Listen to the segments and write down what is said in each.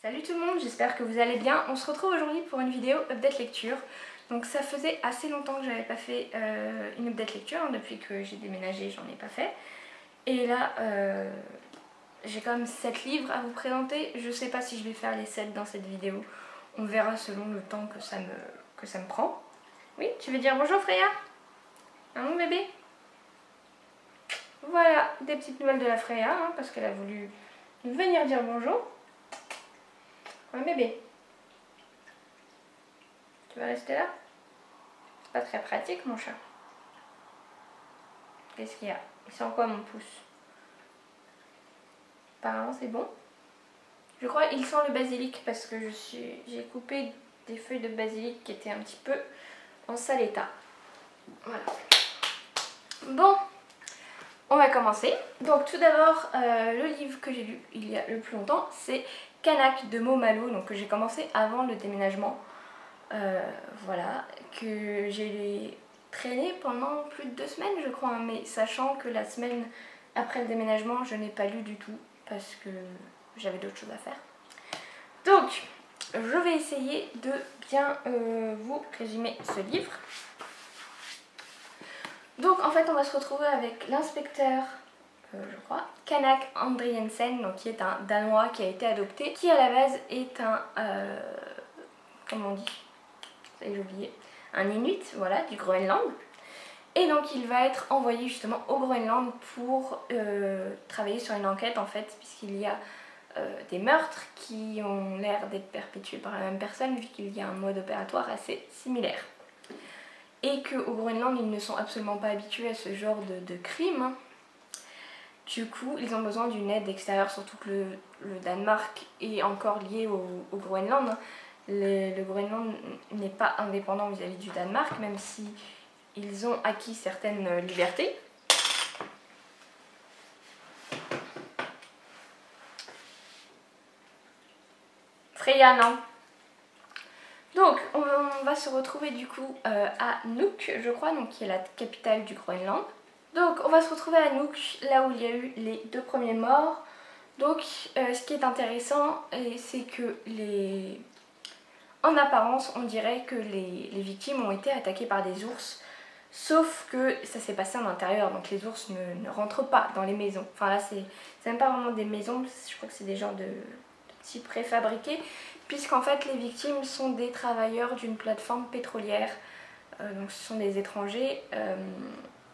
Salut tout le monde, j'espère que vous allez bien. On se retrouve aujourd'hui pour une vidéo update lecture. Donc ça faisait assez longtemps que j'avais pas fait une update lecture, hein, depuis que j'ai déménagé, j'en ai pas fait. Et là, j'ai quand même 7 livres à vous présenter. Je sais pas si je vais faire les 7 dans cette vidéo. On verra selon le temps que ça me prend. Oui, tu veux dire bonjour Freya? Hein mon bébé? Voilà, des petites nouvelles de la Freya, hein, parce qu'elle a voulu venir dire bonjour. Un bébé. Tu vas rester là? C'est pas très pratique mon chat. Qu'est-ce qu'il y a? Il sent quoi mon pouce? Apparemment c'est bon. Je crois qu'il sent le basilic parce que j'ai coupé des feuilles de basilic qui étaient un petit peu en sale état. Voilà. Bon, on va commencer. Donc tout d'abord, le livre que j'ai lu il y a le plus longtemps, c'est Kanak de Mo Malo, donc que j'ai commencé avant le déménagement. Voilà, que j'ai traîné pendant plus de 2 semaines je crois, hein, mais sachant que la semaine après le déménagement je n'ai pas lu du tout parce que j'avais d'autres choses à faire. Donc je vais essayer de bien vous résumer ce livre. Donc en fait on va se retrouver avec l'inspecteur je crois, Kanak Andriensen, donc qui est un Danois qui a été adopté, qui à la base est un comment on dit, j'ai oublié, un Inuit, voilà, du Groenland. Et donc il va être envoyé justement au Groenland pour travailler sur une enquête en fait, puisqu'il y a des meurtres qui ont l'air d'être perpétués par la même personne, vu qu'il y a un mode opératoire assez similaire. Et qu'au Groenland ils ne sont absolument pas habitués à ce genre de crime. Du coup ils ont besoin d'une aide extérieure, surtout que le Danemark est encore lié au Groenland. Le Groenland n'est pas indépendant vis-à-vis du Danemark, même si ils ont acquis certaines libertés. Freya, non. Donc, on va se retrouver du coup à Nuuk, je crois, donc qui est la capitale du Groenland. Donc, on va se retrouver à Nuuk, là où il y a eu les 2 premiers morts. Donc, ce qui est intéressant, c'est que en apparence, on dirait que les victimes ont été attaquées par des ours. Sauf que ça s'est passé en intérieur, donc les ours ne rentrent pas dans les maisons. Enfin là, c'est même pas vraiment des maisons, je crois que c'est des genres de petits préfabriqués. Puisqu'en fait, les victimes sont des travailleurs d'une plateforme pétrolière. Donc ce sont des étrangers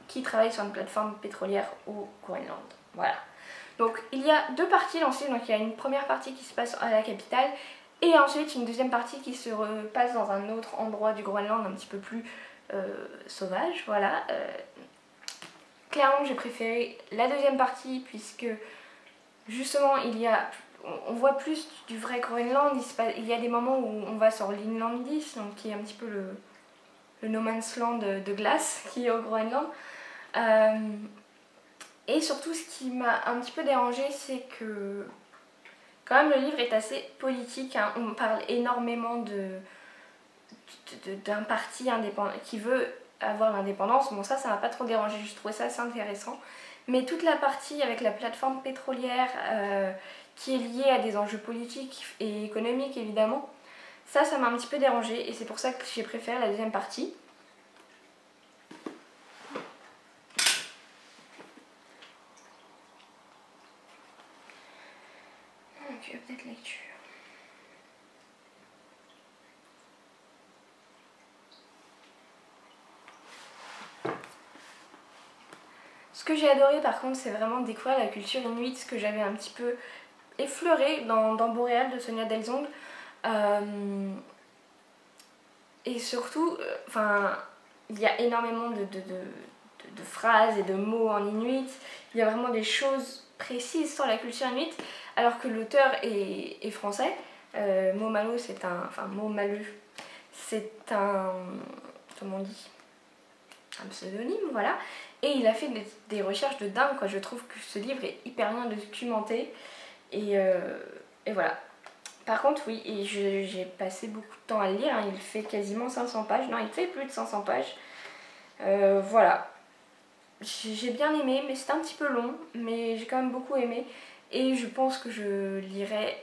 qui travaillent sur une plateforme pétrolière au Groenland. Voilà. Donc il y a 2 parties ensuite, donc il y a une première partie qui se passe à la capitale et ensuite une deuxième partie qui se passe dans un autre endroit du Groenland un petit peu plus sauvage, voilà. Clairement j'ai préféré la deuxième partie puisque justement on voit plus du vrai Groenland. Il y a des moments où on va sur l'Inlandis, donc qui est un petit peu le no man's land de glace qui est au Groenland. Et surtout ce qui m'a un petit peu dérangée, c'est que quand même le livre est assez politique, hein. On parle énormément d'un parti indépendant qui veut avoir l'indépendance. Bon ça m'a pas trop dérangé, je trouvais ça assez intéressant. Mais toute la partie avec la plateforme pétrolière qui est liée à des enjeux politiques et économiques évidemment, ça m'a un petit peu dérangé et c'est pour ça que j'ai préféré la deuxième partie. Donc update lecture. Ce que j'ai adoré par contre, c'est vraiment découvrir la culture inuite, ce que j'avais un petit peu effleuré dans Boréal de Sonia Delzong. Et surtout, il y a énormément de phrases et de mots en inuit. Il y a vraiment des choses précises sur la culture inuite, alors que l'auteur est français. Mo Malo, c'est un... Enfin, Mo Malu, c'est un... Comment on dit? Un pseudonyme, voilà. Et il a fait des recherches de dingue, quoi. Je trouve que ce livre est hyper bien documenté. Et voilà. Par contre, oui, et j'ai passé beaucoup de temps à le lire, hein. Il fait quasiment 500 pages. Non, il fait plus de 500 pages. Voilà. J'ai bien aimé, mais c'est un petit peu long, mais j'ai quand même beaucoup aimé. Et je pense que je lirai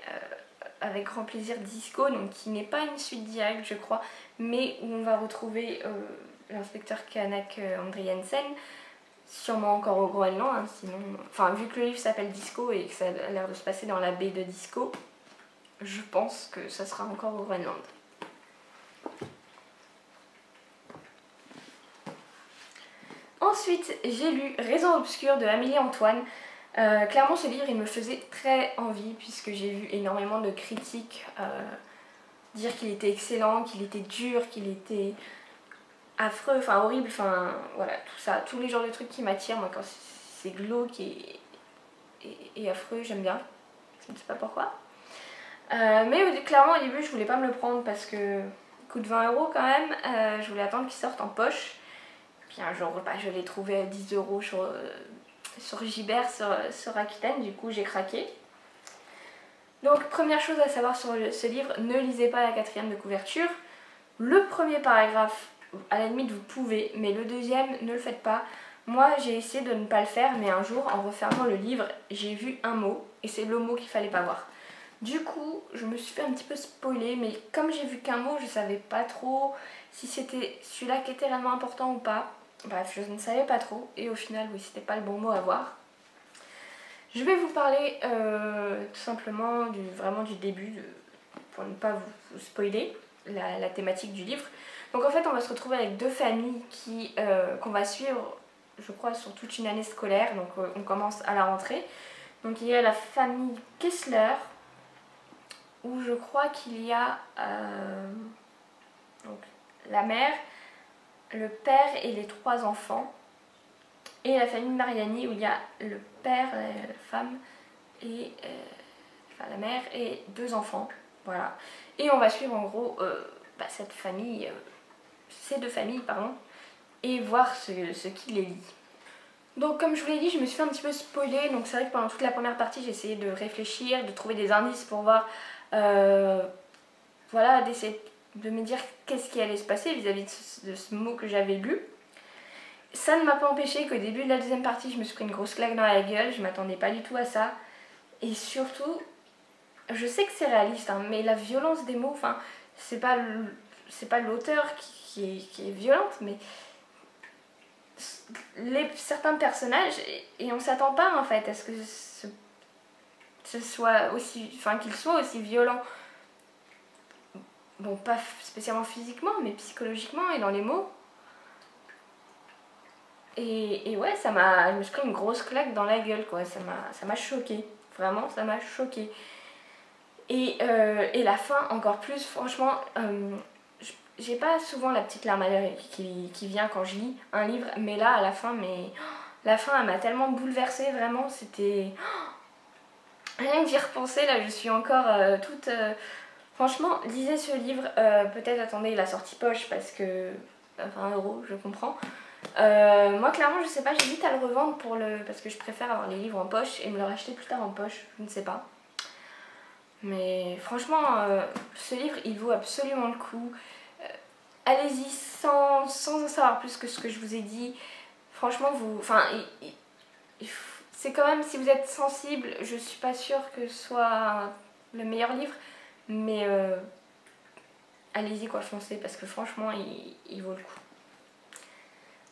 avec grand plaisir Disco, donc qui n'est pas une suite directe je crois, mais où on va retrouver l'inspecteur Kanak Andriensen, sûrement encore au Groenland, hein, sinon... Enfin, vu que le livre s'appelle Disco et que ça a l'air de se passer dans la baie de Disco, je pense que ça sera encore au Groenland. Ensuite, j'ai lu Raison obscure de Amélie Antoine. Clairement, ce livre, il me faisait très envie puisque j'ai vu énormément de critiques dire qu'il était excellent, qu'il était dur, qu'il était affreux, enfin horrible, enfin voilà, tout ça, tous les genres de trucs qui m'attirent. Moi, quand c'est glauque et affreux, j'aime bien. Je ne sais pas pourquoi. Mais clairement, au début, je voulais pas me le prendre parce que coûte 20 € quand même. Je voulais attendre qu'il sorte en poche. Puis un jour, bah, je l'ai trouvé à 10 € sur Gibert, sur Rakuten, du coup j'ai craqué. Donc première chose à savoir sur ce livre, ne lisez pas la 4e de couverture. Le premier paragraphe, à la limite vous pouvez, mais le deuxième, ne le faites pas. Moi j'ai essayé de ne pas le faire, mais un jour en refermant le livre, j'ai vu un mot, et c'est le mot qu'il fallait pas voir. Du coup, je me suis fait un petit peu spoiler, mais comme j'ai vu qu'un mot, je savais pas trop si c'était celui-là qui était réellement important ou pas. Bref, je ne savais pas trop, et au final, oui, c'était pas le bon mot à voir. Je vais vous parler tout simplement vraiment du début, pour ne pas vous spoiler la thématique du livre. Donc en fait, on va se retrouver avec deux familles qu'on va suivre, je crois, sur toute une année scolaire. Donc on commence à la rentrée. Donc il y a la famille Kessler, où je crois qu'il y a donc, la mère, le père et les 3 enfants, et la famille Mariani où il y a le père, la femme et enfin la mère et 2 enfants, voilà. Et on va suivre en gros cette famille, ces 2 familles pardon, et voir ce qui les lie. Donc comme je vous l'ai dit, je me suis fait un petit peu spoiler, donc c'est vrai que pendant toute la première partie j'ai essayé de réfléchir, de trouver des indices pour voir, voilà, d'essayer de me dire qu'est-ce qui allait se passer vis-à-vis de ce mot que j'avais lu. Ça ne m'a pas empêché qu'au début de la deuxième partie, je me suis pris une grosse claque dans la gueule, je m'attendais pas du tout à ça. Et surtout, je sais que c'est réaliste, hein, mais la violence des mots, enfin, c'est pas l'auteur qui est violente, mais certains personnages, et on s'attend pas en fait à ce que ce soit aussi, enfin qu'ils soient aussi violents. Bon, pas spécialement physiquement, mais psychologiquement et dans les mots. Et ouais, je me suis pris une grosse claque dans la gueule, quoi. Ça m'a choquée. Vraiment, ça m'a choquée. Et la fin, encore plus, franchement, j'ai pas souvent la petite larme à l'œil qui vient quand je lis un livre, mais là, à la fin, la fin, elle m'a tellement bouleversée, vraiment, c'était... Rien que d'y repenser, là, je suis encore toute... Franchement, lisez ce livre, peut-être attendez la sortie poche, parce que... 20 €, je comprends. Moi clairement je sais pas, j'hésite à le revendre parce que je préfère avoir les livres en poche et me le racheter plus tard en poche, je ne sais pas. Mais franchement ce livre il vaut absolument le coup. Allez-y sans en savoir plus que ce que je vous ai dit. Franchement c'est quand même, si vous êtes sensible, je suis pas sûre que ce soit le meilleur livre, mais allez-y quoi, foncez parce que franchement il vaut le coup.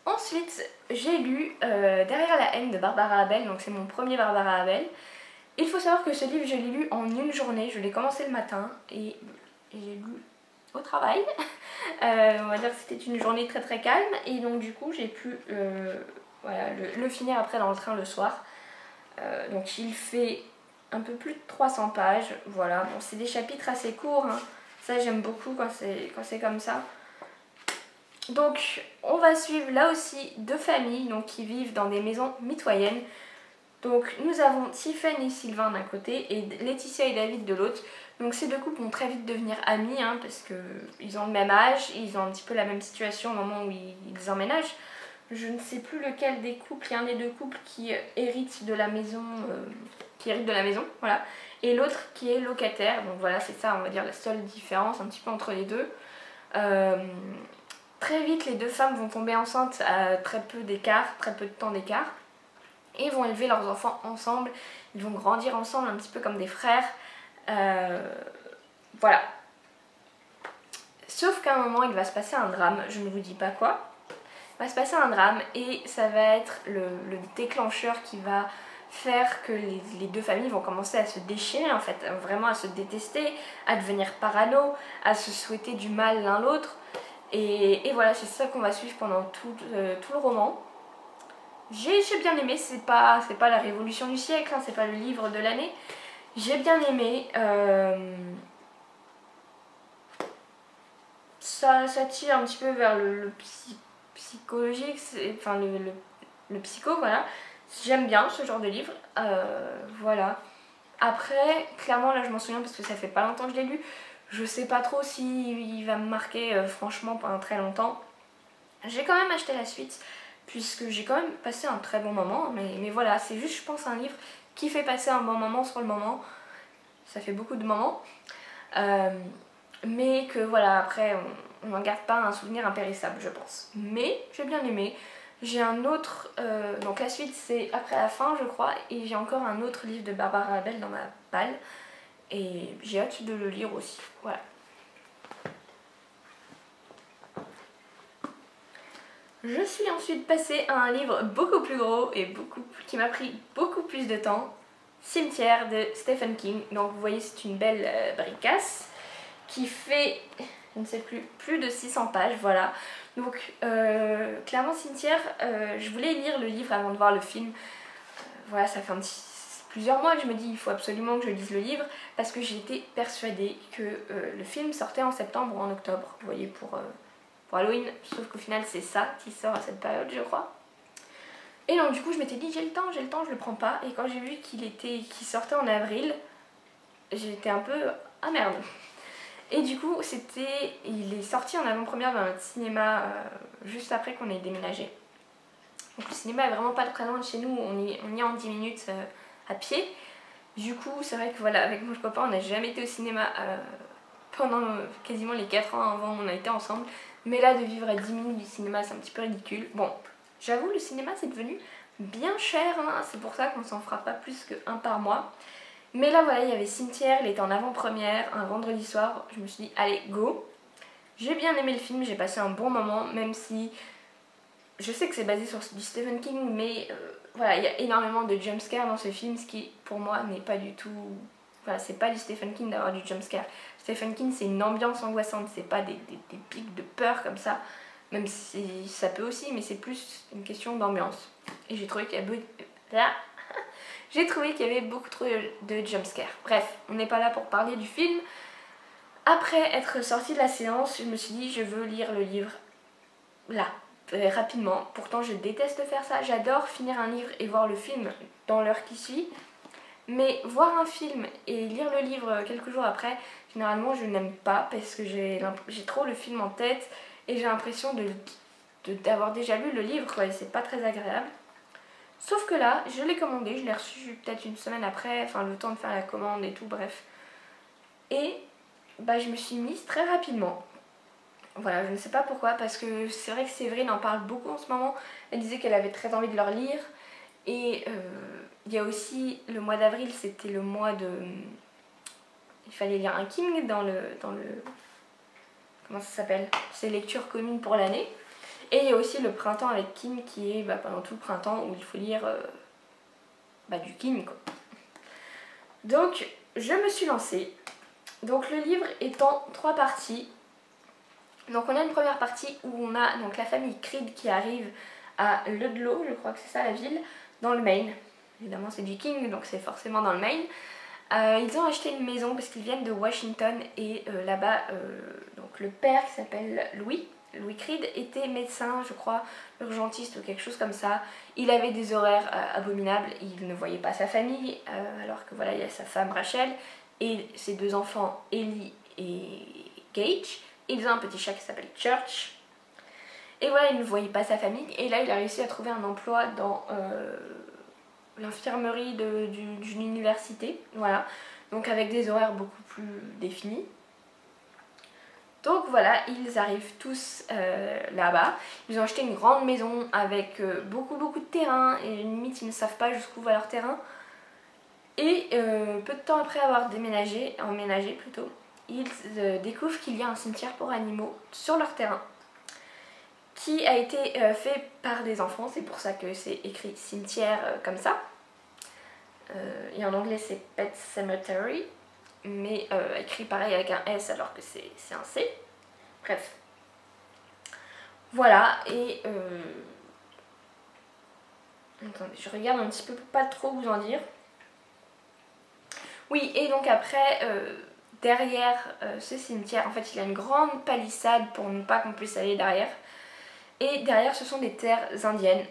Ensuite, j'ai lu Derrière la haine de Barbara Abel, donc c'est mon premier Barbara Abel. Il faut savoir que ce livre, je l'ai lu en une journée, je l'ai commencé le matin et j'ai lu au travail. On va dire que c'était une journée très très calme et donc du coup j'ai pu voilà, le finir après dans le train le soir. Donc il fait un peu plus de 300 pages, voilà. Bon, c'est des chapitres assez courts, hein. Ça j'aime beaucoup quand c'est comme ça. Donc on va suivre là aussi 2 familles donc, qui vivent dans des maisons mitoyennes. Donc nous avons Tiffany et Sylvain d'un côté et Laetitia et David de l'autre. Donc ces 2 couples vont très vite devenir amis hein, parce qu'ils ont le même âge, ils ont un petit peu la même situation au moment où ils emménagent. Je ne sais plus lequel des couples, il y a un des 2 couples qui hérite de la maison, voilà. Et l'autre qui est locataire, donc voilà c'est ça on va dire la seule différence un petit peu entre les deux. Très vite, les 2 femmes vont tomber enceintes à très peu d'écart, très peu de temps d'écart, et vont élever leurs enfants ensemble. Ils vont grandir ensemble un petit peu comme des frères. voilà. Sauf qu'à un moment il va se passer un drame, je ne vous dis pas quoi. Il va se passer un drame et ça va être le déclencheur qui va faire que les deux familles vont commencer à se déchirer en fait, vraiment à se détester, à devenir parano, à se souhaiter du mal l'un l'autre. Et voilà, c'est ça qu'on va suivre pendant tout le roman. J'ai bien aimé, c'est pas la révolution du siècle, hein, c'est pas le livre de l'année. J'ai bien aimé. Ça tire un petit peu vers le psychologique, enfin le psycho, voilà. J'aime bien ce genre de livre, voilà. Après, clairement là je m'en souviens parce que ça fait pas longtemps que je l'ai lu. Je sais pas trop s'il va me marquer franchement pendant très longtemps. J'ai quand même acheté la suite puisque j'ai quand même passé un très bon moment. Mais voilà, c'est juste je pense un livre qui fait passer un bon moment sur le moment. Ça fait beaucoup de moments. Mais que voilà, après on n'en garde pas un souvenir impérissable je pense. Mais j'ai bien aimé. J'ai un autre, donc la suite c'est après la fin je crois, et j'ai encore un autre livre de Barbara Bell dans ma palle. Et j'ai hâte de le lire aussi, voilà. Je suis ensuite passée à un livre beaucoup plus gros et qui m'a pris beaucoup plus de temps. Cimetière de Stephen King. Donc vous voyez c'est une belle bricasse qui fait, je ne sais plus de 600 pages, voilà. Donc clairement Cimetière, je voulais lire le livre avant de voir le film. Voilà, ça fait plusieurs mois que je me dis il faut absolument que je lise le livre parce que j'étais persuadée que le film sortait en septembre ou en octobre, vous voyez, pour Halloween, sauf qu'au final c'est ça qui sort à cette période je crois. Et donc du coup je m'étais dit j'ai le temps, je le prends pas, et quand j'ai vu qu'il sortait en avril, j'étais un peu ah merde. Et du coup il est sorti en avant-première dans notre cinéma juste après qu'on ait déménagé. Donc le cinéma est vraiment pas très loin de chez nous, on y est en 10 minutes à pied. Du coup c'est vrai que voilà, avec mon copain on n'a jamais été au cinéma pendant quasiment les 4 ans avant on a été ensemble. Mais là de vivre à 10 minutes du cinéma c'est un petit peu ridicule. Bon, j'avoue le cinéma c'est devenu bien cher, hein, c'est pour ça qu'on s'en fera pas plus qu'un par mois. Mais là voilà, il y avait Cimetière, il était en avant-première un vendredi soir, je me suis dit allez go. J'ai bien aimé le film, j'ai passé un bon moment, même si je sais que c'est basé sur du Stephen King, mais voilà, il y a énormément de jumpscares dans ce film, ce qui pour moi n'est pas du tout... Voilà, c'est pas du Stephen King d'avoir du jumpscare. Stephen King c'est une ambiance angoissante, c'est pas des pics de peur comme ça, même si ça peut aussi, mais c'est plus une question d'ambiance. Et j'ai trouvé qu'il y avait... J'ai trouvé qu'il y avait beaucoup trop de jumpscares. Bref, on n'est pas là pour parler du film. Après être sortie de la séance, je me suis dit je veux lire le livre là, rapidement. Pourtant je déteste faire ça, j'adore finir un livre et voir le film dans l'heure qui suit. Mais voir un film et lire le livre quelques jours après, généralement je n'aime pas parce que j'ai trop le film en tête et j'ai l'impression d'avoir déjà lu le livre quoi, et c'est pas très agréable. Sauf que là, je l'ai commandé, je l'ai reçu peut-être une semaine après, enfin le temps de faire la commande et tout, bref. Et bah, je me suis mise très rapidement. Voilà, je ne sais pas pourquoi, parce que c'est vrai que Séverine en parle beaucoup en ce moment. Elle disait qu'elle avait très envie de le relire. Et il y a aussi le mois d'avril, c'était le mois de... Il fallait lire un King dans le... Comment ça s'appelle? C'est lecture commune pour l'année. Et il y a aussi le printemps avec King qui est pendant tout le printemps où il faut lire du King quoi. Donc je me suis lancée. Donc le livre est en 3 parties. Donc on a une première partie où on a donc la famille Creed qui arrive à Ludlow, je crois que c'est ça la ville, dans le Maine. Évidemment c'est du King donc c'est forcément dans le Maine. Ils ont acheté une maison parce qu'ils viennent de Washington et là-bas donc le père qui s'appelle Louis Creed était médecin, je crois, urgentiste ou quelque chose comme ça. Il avait des horaires abominables, il ne voyait pas sa famille, alors que voilà, il y a sa femme Rachel et ses 2 enfants Ellie et Gage. Ils ont un petit chat qui s'appelle Church. Et voilà, il ne voyait pas sa famille. Et là, il a réussi à trouver un emploi dans l'infirmerie d'une université. Voilà, donc avec des horaires beaucoup plus définis. Donc voilà, ils arrivent tous là-bas. Ils ont acheté une grande maison avec beaucoup de terrain et limite ils ne savent pas jusqu'où va leur terrain. Et peu de temps après avoir emménagé plutôt, ils découvrent qu'il y a un cimetière pour animaux sur leur terrain qui a été fait par des enfants, c'est pour ça que c'est écrit cimetière comme ça. Et en anglais c'est Pet Cemetery, mais écrit pareil avec un S alors que c'est un C. Bref. Voilà, et attendez, je regarde un petit peu pour pas trop vous en dire. Oui, et donc après, derrière ce cimetière, en fait il y a une grande palissade pour ne pas qu'on puisse aller derrière. Et derrière ce sont des terres indiennes.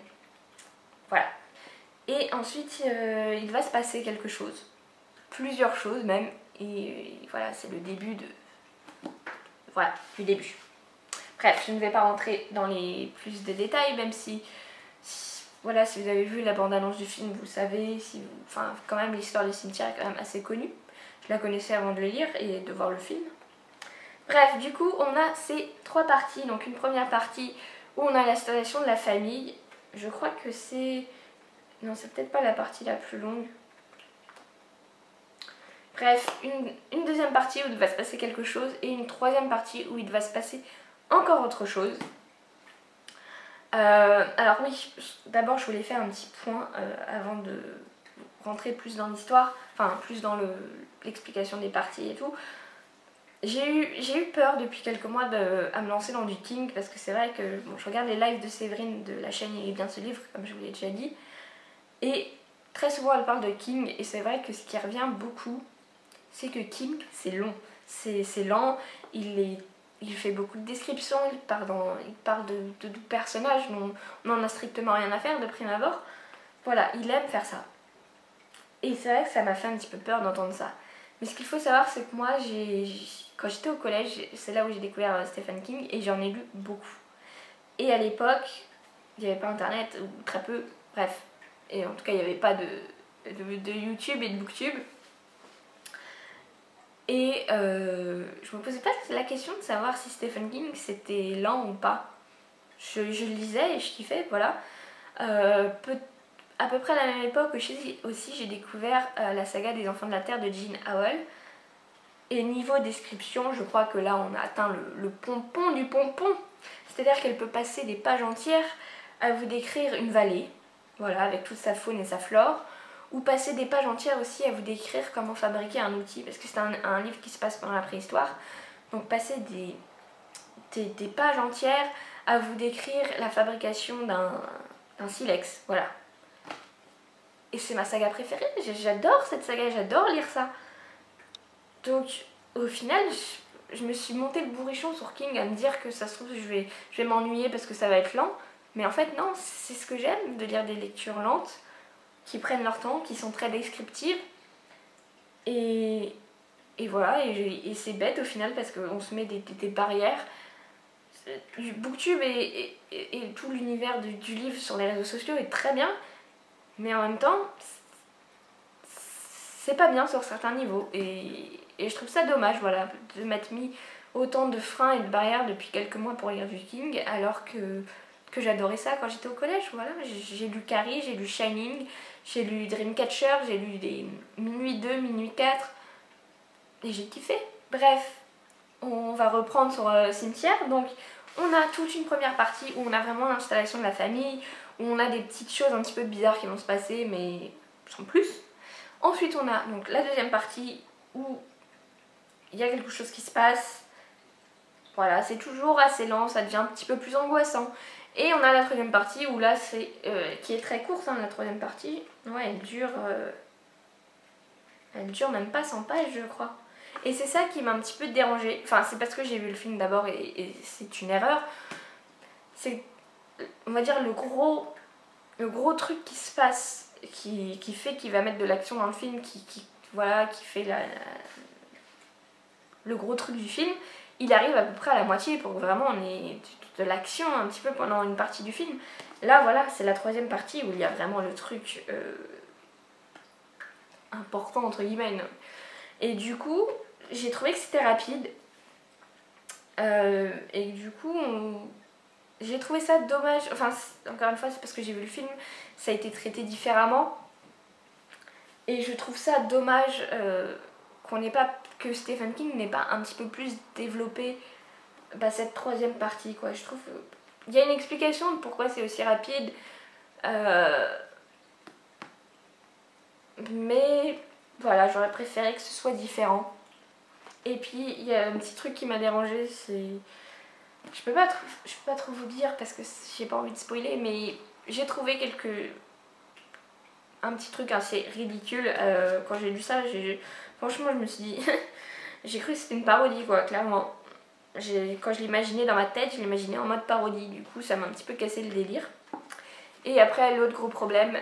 Voilà. Et ensuite il va se passer quelque chose. Plusieurs choses même. Et voilà, c'est le début de... Voilà, du début. Bref, je ne vais pas rentrer dans les plus de détails, même si voilà, si vous avez vu la bande-annonce du film, vous savez, enfin quand même l'histoire du cimetière est quand même assez connue. Je la connaissais avant de le lire et de voir le film. Bref, du coup, on a ces 3 parties. Donc une première partie où on a l'installation de la famille. Je crois que c'est... Non, c'est peut-être pas la partie la plus longue. Bref, une deuxième partie où il va se passer quelque chose et une troisième partie où il va se passer encore autre chose. Alors oui, d'abord je voulais faire un petit point avant de rentrer plus dans l'histoire, enfin plus dans l'explication des parties et tout. J'ai eu peur depuis quelques mois à me lancer dans du King parce que c'est vrai que bon, je regarde les lives de Séverine de la chaîne Il est bien ce livre, comme je vous l'ai déjà dit. Et très souvent elle parle de King et c'est vrai que ce qui revient beaucoup, c'est que King c'est long, c'est lent, il fait beaucoup de descriptions, il parle de personnages dont on n'en a strictement rien à faire de prime abord. Voilà, il aime faire ça. Et c'est vrai que ça m'a fait un petit peu peur d'entendre ça. Mais ce qu'il faut savoir, c'est que moi, quand j'étais au collège, c'est là où j'ai découvert Stephen King et j'en ai lu beaucoup. Et à l'époque, il n'y avait pas internet, ou très peu, bref. Et en tout cas, il n'y avait pas de YouTube et de Booktube. Et je me posais pas la question de savoir si Stephen King c'était lent ou pas. Je le lisais et je kiffais, voilà. À peu près à la même époque aussi j'ai découvert la saga des Enfants de la Terre de Jean Howell. Et niveau description, je crois que là on a atteint le pompon du pompon. C'est-à-dire qu'elle peut passer des pages entières à vous décrire une vallée, voilà, avec toute sa faune et sa flore. Ou passer des pages entières aussi à vous décrire comment fabriquer un outil, parce que c'est un livre qui se passe pendant la préhistoire. Donc passer des pages entières à vous décrire la fabrication d'un silex, voilà. Et c'est ma saga préférée, j'adore cette saga, j'adore lire ça. Donc au final, je me suis monté le bourrichon sur King à me dire que ça se trouve je vais m'ennuyer parce que ça va être lent. Mais en fait non, c'est ce que j'aime, de lire des lectures lentes, qui prennent leur temps, qui sont très descriptives. Et voilà, et c'est bête au final parce qu'on se met des barrières. Booktube et tout l'univers du livre sur les réseaux sociaux est très bien, mais en même temps, c'est pas bien sur certains niveaux. Et je trouve ça dommage, voilà, de m'être mis autant de freins et de barrières depuis quelques mois pour lire du King, alors que j'adorais ça quand j'étais au collège. Voilà, j'ai lu Carrie, j'ai lu Shining, j'ai lu Dreamcatcher, j'ai lu des Minuit 2, Minuit 4 et j'ai kiffé. Bref, on va reprendre sur Cimetière. Donc on a toute une première partie où on a vraiment l'installation de la famille, où on a des petites choses un petit peu bizarres qui vont se passer mais sans plus. Ensuite on a donc la deuxième partie où il y a quelque chose qui se passe. Voilà, c'est toujours assez lent, ça devient un petit peu plus angoissant. Et on a la troisième partie où là c'est qui est très courte, hein, la troisième partie. Ouais, elle dure même pas 100 pages je crois. Et c'est ça qui m'a un petit peu dérangée. Enfin c'est parce que j'ai vu le film d'abord et c'est une erreur. C'est, on va dire, le gros truc qui se passe, qui fait qu'il va mettre de l'action dans le film, voilà, qui fait le gros truc du film. Il arrive à peu près à la moitié pour que vraiment on ait de l'action un petit peu pendant une partie du film. Là voilà, c'est la troisième partie où il y a vraiment le truc important entre guillemets. Et du coup, j'ai trouvé que c'était rapide. Et du coup, j'ai trouvé ça dommage. Enfin, encore une fois, c'est parce que j'ai vu le film, ça a été traité différemment. Et je trouve ça dommage que Stephen King n'ait pas un petit peu plus développé cette troisième partie, quoi. Je trouve qu'il y a une explication de pourquoi c'est aussi rapide, mais voilà, j'aurais préféré que ce soit différent. Et puis il y a un petit truc qui m'a dérangé, c'est... Je peux pas trop vous dire parce que j'ai pas envie de spoiler, mais j'ai trouvé un petit truc assez ridicule. Quand j'ai lu ça, franchement je me suis dit... j'ai cru que c'était une parodie, quoi, clairement. Quand je l'imaginais dans ma tête, je l'imaginais en mode parodie, du coup ça m'a un petit peu cassé le délire. Et après l'autre gros problème,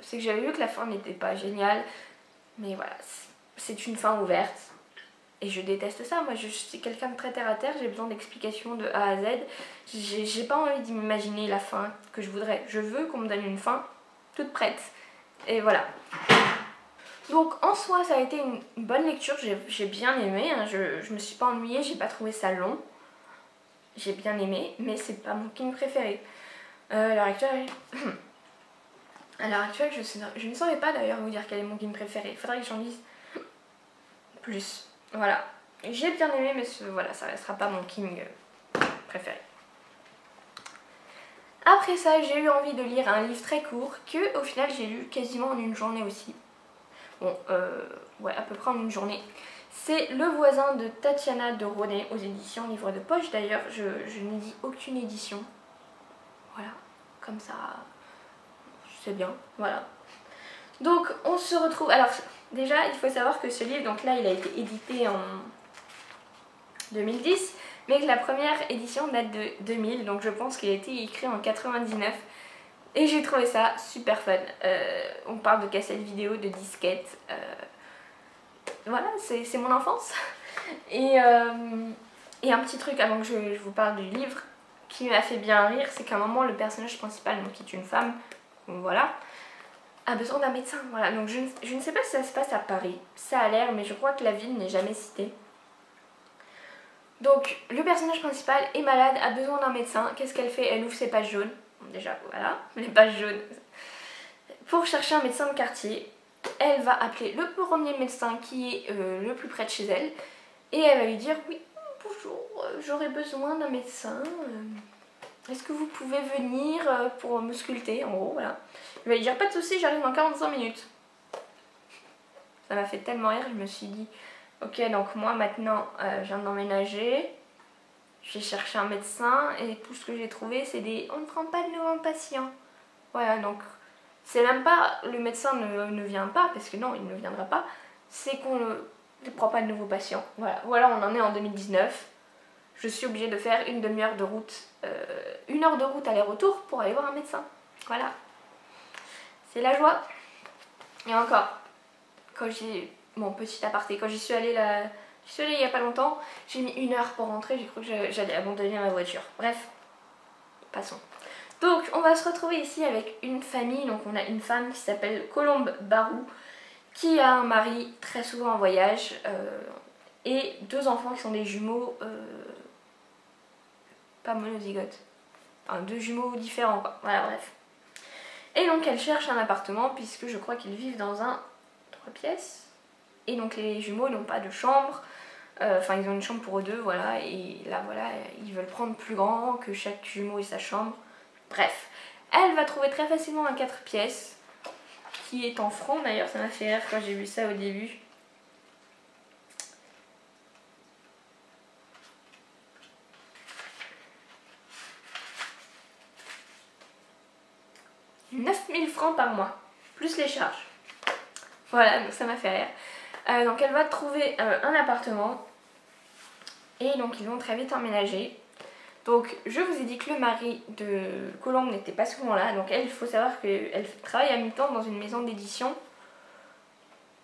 c'est que j'avais vu que la fin n'était pas géniale, mais voilà, c'est une fin ouverte. Et je déteste ça, moi je suis quelqu'un de très terre à terre, j'ai besoin d'explications de A à Z. J'ai pas envie d'imaginer la fin que je voudrais. Je veux qu'on me donne une fin toute prête. Et voilà. Donc en soi ça a été une bonne lecture, j'ai bien aimé, hein. Je me suis pas ennuyée, j'ai pas trouvé ça long. J'ai bien aimé, mais c'est pas mon King préféré. À l'heure actuelle, je ne saurais pas d'ailleurs vous dire quel est mon King préféré. Il faudrait que j'en lise plus. Voilà, j'ai bien aimé, mais voilà, ça restera pas mon King préféré. Après ça, j'ai eu envie de lire un livre très court que au final j'ai lu quasiment en une journée aussi. Bon, ouais, à peu près en une journée. C'est Le voisin de Tatiana de Ronet aux éditions Livre de Poche. D'ailleurs, je n'ai dit aucune édition. Voilà, comme ça, c'est bien, voilà. Donc on se retrouve, alors déjà il faut savoir que ce livre, donc là il a été édité en 2010, mais que la première édition date de 2000, donc je pense qu'il a été écrit en 99. Et j'ai trouvé ça super fun. On parle de cassettes vidéo, de disquettes, voilà, c'est mon enfance. Et un petit truc avant que je vous parle du livre qui m'a fait bien rire, c'est qu'à un moment le personnage principal, donc qui est une femme, voilà, a besoin d'un médecin. Voilà, donc je ne sais pas si ça se passe à Paris, ça a l'air, mais je crois que la ville n'est jamais citée. Donc le personnage principal est malade, a besoin d'un médecin. Qu'est-ce qu'elle fait? Elle ouvre ses pages jaunes. Bon, déjà, voilà, les pages jaunes. Pour chercher un médecin de quartier, elle va appeler le premier médecin qui est le plus près de chez elle. Et elle va lui dire, oui, bonjour, j'aurais besoin d'un médecin. Est-ce que vous pouvez venir pour me sculpter, en gros, voilà. Il va lui dire, pas de soucis, j'arrive dans 45 minutes. Ça m'a fait tellement rire, je me suis dit, ok, donc moi maintenant, je viens d'emménager, j'ai cherché un médecin et tout ce que j'ai trouvé, c'est des... On ne prend pas de nouveaux patients. Voilà, donc c'est même pas le médecin ne vient pas, parce que non, il ne viendra pas, c'est qu'on ne prend pas de nouveaux patients. Voilà, voilà, on en est en 2019. Je suis obligée de faire une demi-heure de route, 1 heure de route aller-retour pour aller voir un médecin. Voilà. C'est la joie. Et encore, quand j'ai... Mon petit aparté, quand j'y suis allée il y a pas longtemps, j'ai mis 1 heure pour rentrer, j'ai cru que j'allais abandonner ma voiture. Bref, passons. Donc on va se retrouver ici avec une famille, donc on a une femme qui s'appelle Colombe Barou, qui a un mari très souvent en voyage, et 2 enfants qui sont des jumeaux, pas monozygotes, enfin 2 jumeaux différents quoi, voilà bref. Et donc elle cherche un appartement puisque je crois qu'ils vivent dans un 3 pièces. Et donc les jumeaux n'ont pas de chambre, enfin ils ont une chambre pour eux deux, voilà, et là voilà, ils veulent prendre plus grand, que chaque jumeau ait sa chambre. Bref, elle va trouver très facilement un 4 pièces, qui est en francs d'ailleurs, ça m'a fait rire quand j'ai vu ça au début. « 9000 francs par mois, plus les charges. » Voilà, donc ça m'a fait rire. Donc elle va trouver un appartement et donc ils vont très vite emménager. Donc je vous ai dit que le mari de Colombe n'était pas souvent là, donc elle, il faut savoir qu'elle travaille à mi-temps dans une maison d'édition.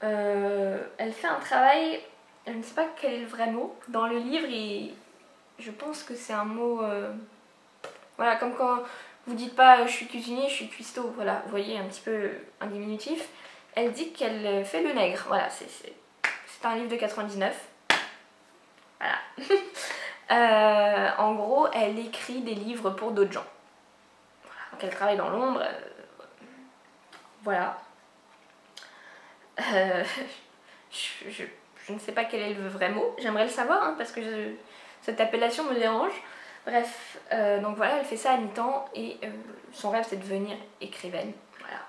Elle fait un travail, je ne sais pas quel est le vrai mot, dans le livre et je pense que c'est un mot, voilà, comme quand vous dites pas je suis cuisinier, je suis cuistot, voilà, vous voyez un petit peu un diminutif. Elle dit qu'elle fait le nègre, voilà, c'est un livre de 99. Voilà. En gros, elle écrit des livres pour d'autres gens. Voilà. Donc elle travaille dans l'ombre. Voilà. je ne sais pas quel est le vrai mot, j'aimerais le savoir hein, parce que cette appellation me dérange. Bref, donc voilà, elle fait ça à mi-temps et son rêve c'est de devenir écrivaine. Voilà.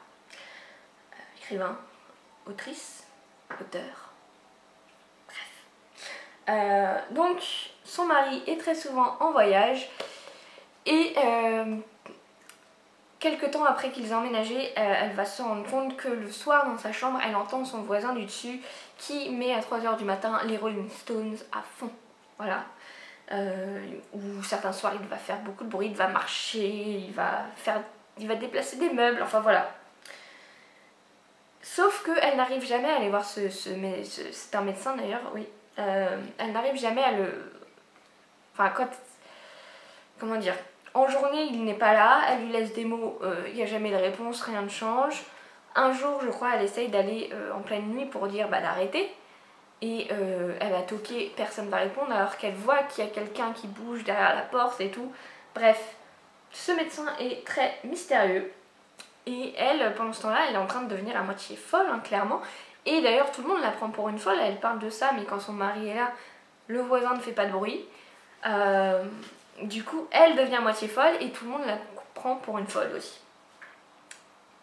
Écrivain, autrice, auteur. Bref. Donc son mari est très souvent en voyage et quelque temps après qu'ils aient emménagé, elle va se rendre compte que le soir dans sa chambre, elle entend son voisin du dessus qui met à 3 h du matin les Rolling Stones à fond. Voilà. Ou certains soirs il va faire beaucoup de bruit, il va marcher, il va déplacer des meubles, enfin voilà. Sauf qu'elle n'arrive jamais à aller voir c'est un médecin d'ailleurs, oui. Elle n'arrive jamais à le... Enfin, comment dire, en journée il n'est pas là, elle lui laisse des mots, il n'y a jamais de réponse, rien ne change. Un jour je crois elle essaye d'aller en pleine nuit pour dire d'arrêter. Et elle va toquer, personne ne va répondre alors qu'elle voit qu'il y a quelqu'un qui bouge derrière la porte et tout. Bref, ce médecin est très mystérieux. Et elle, pendant ce temps-là, elle est en train de devenir à moitié folle, hein, clairement. Et d'ailleurs, tout le monde la prend pour une folle. Elle parle de ça, mais quand son mari est là, le voisin ne fait pas de bruit. Du coup, elle devient à moitié folle et tout le monde la prend pour une folle aussi.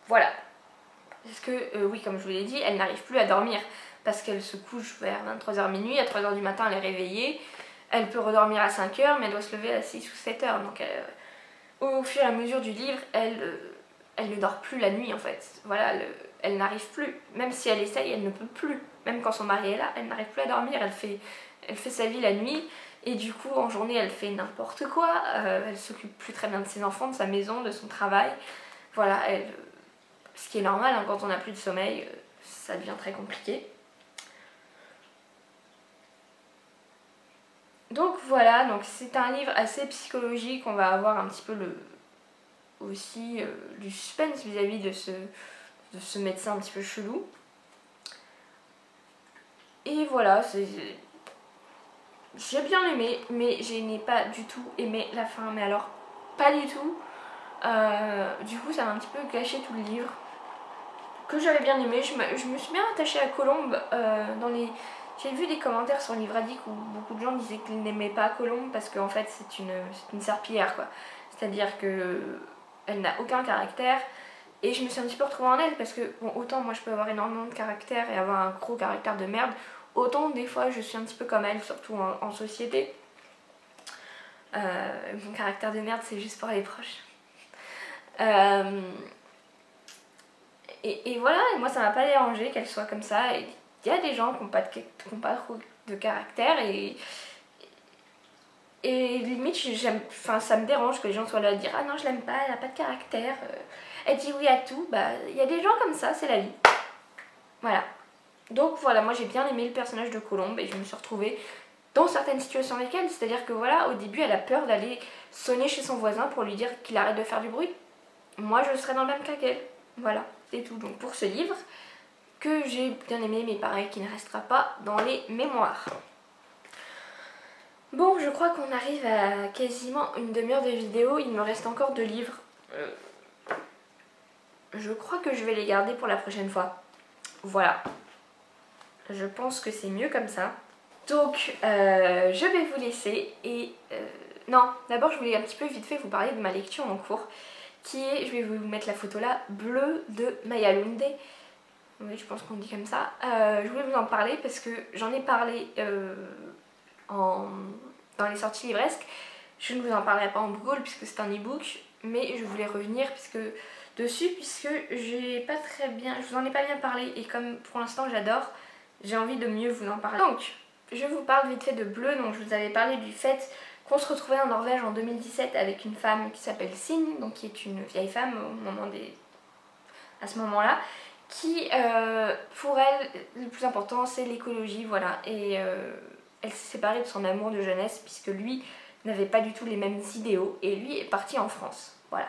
Voilà. Parce que, oui, comme je vous l'ai dit, elle n'arrive plus à dormir. Parce qu'elle se couche vers 23 h minuit, à 3 h du matin elle est réveillée, elle peut redormir à 5 h mais elle doit se lever à 6 ou 7 h. Donc au fur et à mesure du livre, elle ne dort plus la nuit en fait. Voilà, elle n'arrive plus, même si elle essaye, elle ne peut plus. Même quand son mari est là, elle n'arrive plus à dormir, elle fait sa vie la nuit. Et du coup en journée elle fait n'importe quoi, elle s'occupe plus très bien de ses enfants, de sa maison, de son travail. Voilà, ce qui est normal hein, quand on n'a plus de sommeil, ça devient très compliqué. Donc voilà, donc c'est un livre assez psychologique, on va avoir un petit peu aussi du suspense vis-à-vis de ce médecin un petit peu chelou. Et voilà, j'ai bien aimé, mais je n'ai pas du tout aimé la fin, mais alors pas du tout. Du coup ça m'a un petit peu gâché tout le livre, que j'avais bien aimé. Je me suis bien attachée à Colombe J'ai vu des commentaires sur Livradique où beaucoup de gens disaient qu'ils n'aimaient pas Colombe parce qu'en fait c'est une serpillière quoi. C'est-à-dire qu'elle n'a aucun caractère et je me suis un petit peu retrouvée en elle parce que bon, autant moi je peux avoir énormément de caractère et avoir un gros caractère de merde, autant des fois je suis un petit peu comme elle, surtout en société. Mon caractère de merde c'est juste pour les proches. Et voilà, et moi ça m'a pas dérangé qu'elle soit comme ça. Il y a des gens qui n'ont pas trop de caractère et limite ça me dérange que les gens soient là à dire ah non je l'aime pas, elle a pas de caractère, elle dit oui à tout. Bah il y a des gens comme ça, c'est la vie. Voilà. Donc voilà, moi j'ai bien aimé le personnage de Colombe et je me suis retrouvée dans certaines situations avec elle. C'est-à-dire que voilà, au début elle a peur d'aller sonner chez son voisin pour lui dire qu'il arrête de faire du bruit. Moi je serais dans le même cas qu'elle. Voilà, c'est tout. Donc pour ce livre, que j'ai bien aimé, mais pareil, qui ne restera pas dans les mémoires. Bon, je crois qu'on arrive à quasiment une demi-heure de vidéo. Il me reste encore 2 livres. Je crois que je vais les garder pour la prochaine fois. Voilà. Je pense que c'est mieux comme ça. Donc, je vais vous laisser. Et non, d'abord, je voulais un petit peu vite fait vous parler de ma lecture en cours. Qui est, je vais vous mettre la photo là, Bleu de Maya Lunde. Oui, je pense qu'on dit comme ça. Je voulais vous en parler parce que j'en ai parlé dans les sorties livresques. Je ne vous en parlerai pas en Google puisque c'est un e-book, mais je voulais revenir dessus puisque je vous en ai pas bien parlé et comme pour l'instant j'adore, j'ai envie de mieux vous en parler. Donc, je vous parle vite fait de Bleu. Donc je vous avais parlé du fait qu'on se retrouvait en Norvège en 2017 avec une femme qui s'appelle Signe, donc qui est une vieille femme à ce moment-là. Qui, pour elle, le plus important c'est l'écologie, voilà, et elle s'est séparée de son amour de jeunesse puisque lui n'avait pas du tout les mêmes idéaux et lui est parti en France, voilà.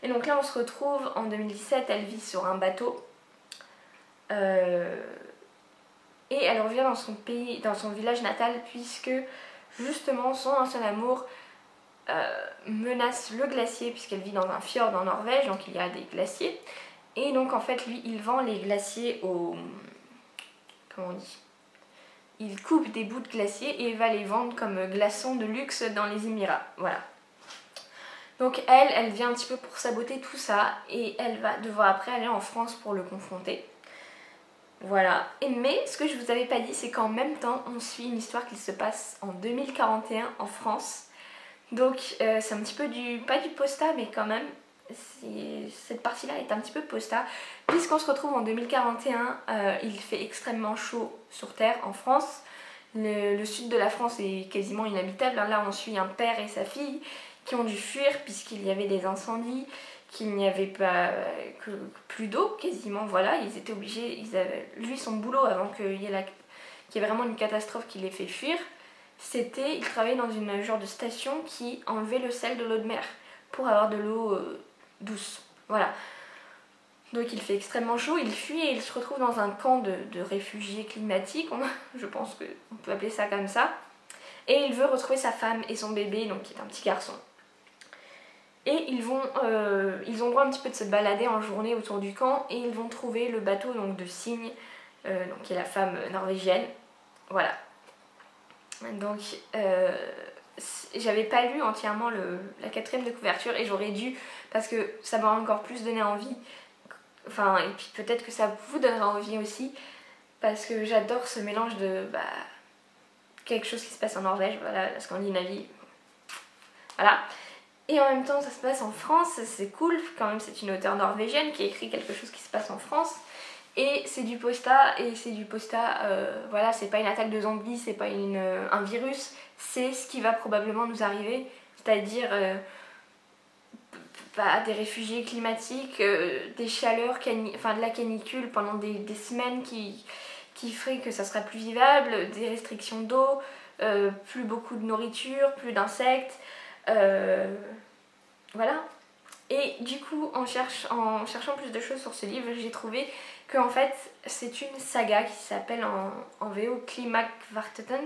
Et donc là on se retrouve en 2017, elle vit sur un bateau et elle revient dans son pays, dans son village natal puisque justement son ancien amour menace le glacier puisqu'elle vit dans un fjord en Norvège, donc il y a des glaciers. Et donc en fait lui il vend les glaciers aux... comment on dit? il coupe des bouts de glacier et va les vendre comme glaçons de luxe dans les Émirats. Voilà. Donc elle vient un petit peu pour saboter tout ça et elle va devoir après aller en France pour le confronter. Voilà. Mais ce que je vous avais pas dit, c'est qu'en même temps, on suit une histoire qui se passe en 2041 en France. Donc c'est un petit peu pas du posta, mais quand même, cette partie-là est un petit peu posta. Puisqu'on se retrouve en 2041, il fait extrêmement chaud sur Terre en France. Le sud de la France est quasiment inhabitable. Là, on suit un père et sa fille qui ont dû fuir puisqu'il y avait des incendies, qu'il n'y avait pas plus d'eau quasiment. Voilà, ils étaient obligés, lui son boulot avant qu'il y ait vraiment une catastrophe qui les fait fuir, c'était, il travaillait dans une genre de station qui enlevait le sel de l'eau de mer pour avoir de l'eau douce. Voilà. Donc il fait extrêmement chaud, il fuit et il se retrouve dans un camp de réfugiés climatiques, je pense qu'on peut appeler ça comme ça. Et il veut retrouver sa femme et son bébé, donc qui est un petit garçon. Et ils ont le droit un petit peu de se balader en journée autour du camp et ils vont trouver le bateau donc, de Signe, donc, qui est la femme norvégienne. Voilà. Donc j'avais pas lu entièrement la 4e de couverture et j'aurais dû parce que ça m'a encore plus donné envie. Enfin, et puis peut-être que ça vous donnera envie aussi parce que j'adore ce mélange de quelque chose qui se passe en Norvège, voilà, la Scandinavie. Voilà. Et en même temps ça se passe en France, c'est cool, quand même c'est une auteure norvégienne qui écrit quelque chose qui se passe en France. Et c'est du posta, voilà, c'est pas une attaque de zombies, c'est pas un virus, c'est ce qui va probablement nous arriver, c'est-à-dire des réfugiés climatiques, des chaleurs, de la canicule pendant des semaines qui ferait que ça sera plus vivable, des restrictions d'eau, plus beaucoup de nourriture, plus d'insectes. Voilà. Et du coup, en cherchant plus de choses sur ce livre, j'ai trouvé qu'en fait, c'est une saga qui s'appelle en VO Klimakvartetten.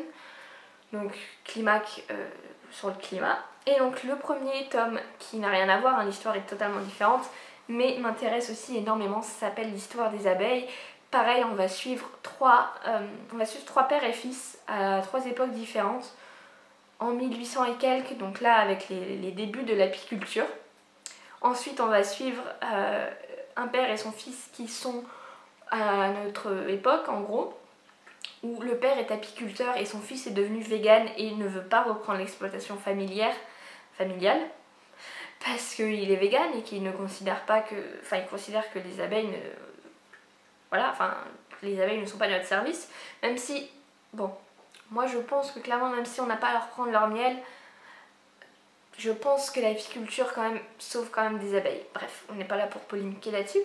Donc, Klimak sur le climat. Et donc, le premier tome, qui n'a rien à voir, hein, l'histoire est totalement différente, mais m'intéresse aussi énormément, ça s'appelle l'histoire des abeilles. Pareil, on va suivre trois pères et fils à 3 époques différentes. En 1800 et quelques, donc là avec les débuts de l'apiculture. Ensuite on va suivre un père et son fils qui sont à notre époque en gros, où le père est apiculteur et son fils est devenu vegan et ne veut pas reprendre l'exploitation familiale, parce qu'il est vegan et qu'il ne considère pas que... Enfin il considère que les abeilles ne... Voilà, enfin les abeilles ne sont pas de notre service, même si... Bon... Moi je pense que clairement même si on n'a pas à leur prendre leur miel, je pense que l'apiculture quand même sauve quand même des abeilles. Bref, on n'est pas là pour polémiquer là-dessus.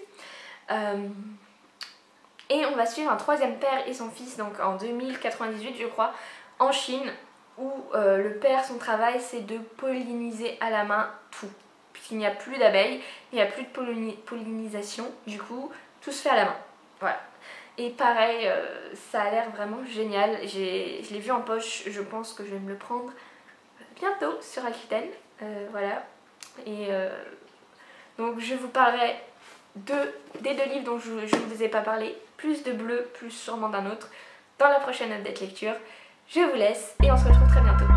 Et on va suivre un 3e père et son fils donc en 2098 je crois, en Chine, où le père, son travail c'est de polliniser à la main tout. Puisqu'il n'y a plus d'abeilles, il n'y a plus de pollinisation, du coup tout se fait à la main. Voilà. Et pareil, ça a l'air vraiment génial. Je l'ai vu en poche, je pense que je vais me le prendre bientôt sur Rakuten. Voilà. Et donc je vous parlerai des 2 livres dont je ne vous ai pas parlé, plus de Bleu, plus sûrement d'un autre, dans la prochaine update lecture. Je vous laisse et on se retrouve très bientôt.